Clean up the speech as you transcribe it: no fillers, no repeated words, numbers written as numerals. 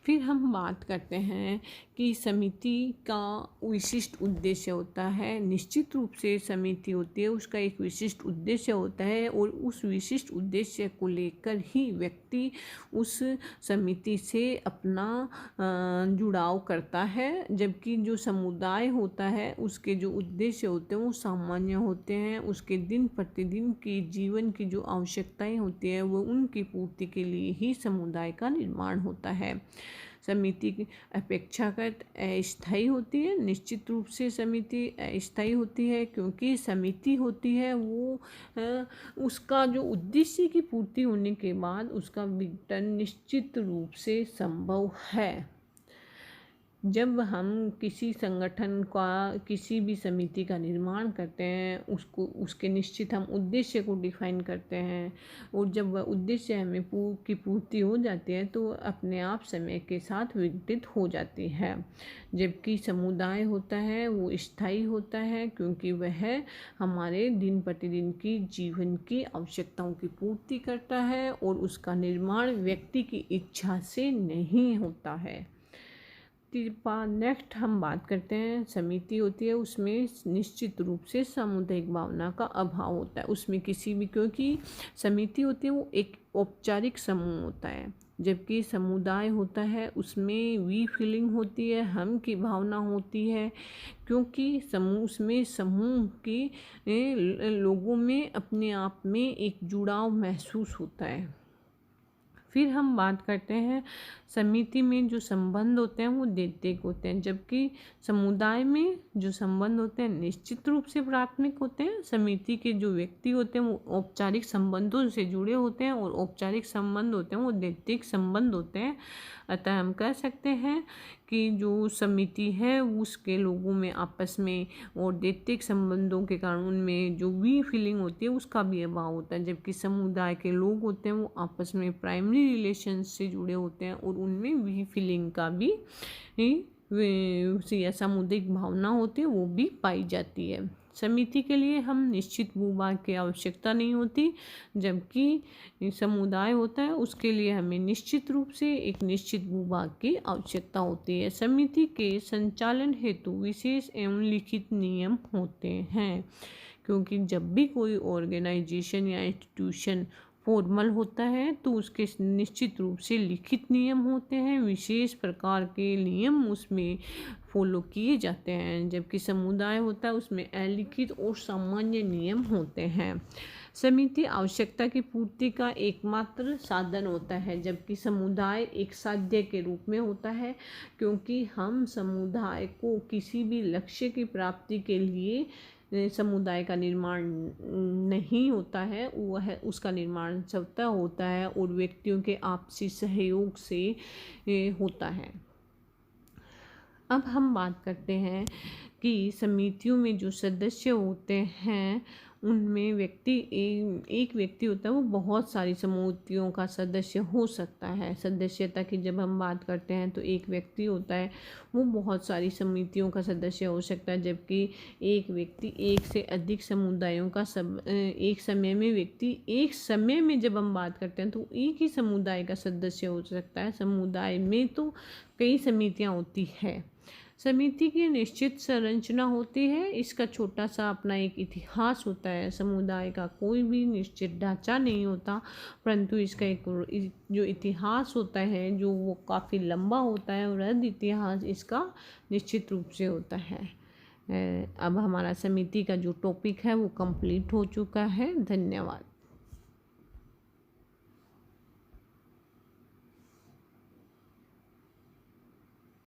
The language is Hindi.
फिर हम बात करते हैं कि समिति का विशिष्ट उद्देश्य होता है। निश्चित रूप से समिति होती है, उसका एक विशिष्ट उद्देश्य होता है और उस विशिष्ट उद्देश्य को लेकर ही व्यक्ति उस समिति से अपना जुड़ाव करता है। जबकि जो समुदाय होता है उसके जो उद्देश्य होते हैं वो सामान्य होते हैं। उसके दिन प्रतिदिन की जीवन की जो आवश्यकताएं होती है वो उनकी पूर्ति के लिए ही समुदाय का निर्माण होता है। समिति की अपेक्षाकृत अस्थायी होती है। निश्चित रूप से समिति अस्थायी होती है क्योंकि समिति होती है वो उसका जो उद्देश्य की पूर्ति होने के बाद उसका विघटन निश्चित रूप से संभव है। जब हम किसी संगठन का किसी भी समिति का निर्माण करते हैं उसको उसके निश्चित हम उद्देश्य को डिफाइन करते हैं और जब वह उद्देश्य हमें की पूर्ति हो जाती है तो अपने आप समय के साथ विघटित हो जाती है। जबकि समुदाय होता है वो स्थायी होता है क्योंकि वह हमारे दिन प्रतिदिन की जीवन की आवश्यकताओं की पूर्ति करता है और उसका निर्माण व्यक्ति की इच्छा से नहीं होता है। नेक्स्ट हम बात करते हैं समिति होती है उसमें निश्चित रूप से सामुदायिक भावना का अभाव होता है। उसमें किसी भी क्योंकि समिति होती है वो एक औपचारिक समूह होता है जबकि समुदाय होता है उसमें वी फीलिंग होती है, हम की भावना होती है क्योंकि समूह के लोगों में अपने आप में एक जुड़ाव महसूस होता है। फिर हम बात करते हैं समिति में जो संबंध होते हैं वो दैत्विक होते हैं जबकि समुदाय में जो संबंध होते हैं निश्चित रूप से प्राथमिक होते हैं। समिति के जो व्यक्ति होते हैं वो औपचारिक संबंधों से जुड़े होते हैं और औपचारिक संबंध होते हैं वो दैत्विक संबंध होते हैं। अतः हम कह सकते हैं कि जो समिति है उसके लोगों में आपस में और दैत्विक संबंधों के कारण उनमें जो वी फीलिंग होती है उसका भी अभाव होता है। जबकि समुदाय के लोग होते हैं वो आपस में प्राइमरी रिलेशन से जुड़े होते हैं और उनमें वी फीलिंग का भी सामुदायिक भावना होती है वो भी पाई जाती है। समिति के लिए हम निश्चित भूभाग की आवश्यकता नहीं होती जबकि समुदाय होता है उसके लिए हमें निश्चित रूप से एक निश्चित भूभाग की आवश्यकता होती है। समिति के संचालन हेतु विशेष एवं लिखित नियम होते हैं क्योंकि जब भी कोई ऑर्गेनाइजेशन या इंस्टीट्यूशन फॉर्मल होता है तो उसके निश्चित रूप से लिखित नियम होते हैं, विशेष प्रकार के नियम उसमें फॉलो किए जाते हैं। जबकि समुदाय होता है उसमें अलिखित और सामान्य नियम होते हैं। समिति आवश्यकता की पूर्ति का एकमात्र साधन होता है जबकि समुदाय एक साध्य के रूप में होता है क्योंकि हम समुदाय को किसी भी लक्ष्य की प्राप्ति के लिए समुदाय का निर्माण नहीं होता है, वह उसका निर्माण स्वतः होता है और व्यक्तियों के आपसी सहयोग से होता है। अब हम बात करते हैं कि समितियों में जो सदस्य होते हैं उनमें एक व्यक्ति होता है वो बहुत सारी समितियों का सदस्य हो सकता है। सदस्यता की जब हम बात करते हैं तो एक व्यक्ति होता है वो बहुत सारी समितियों का सदस्य हो सकता है जबकि एक व्यक्ति एक से अधिक समुदायों का एक समय में जब हम बात करते हैं तो एक ही समुदाय का सदस्य हो सकता है। समुदाय में तो कई समितियाँ होती है। समिति की निश्चित संरचना होती है, इसका छोटा सा अपना एक इतिहास होता है। समुदाय का कोई भी निश्चित ढांचा नहीं होता परंतु इसका एक जो इतिहास होता है जो वो काफ़ी लंबा होता है और इतिहास इसका निश्चित रूप से होता है। अब हमारा समिति का जो टॉपिक है वो कंप्लीट हो चुका है। धन्यवाद।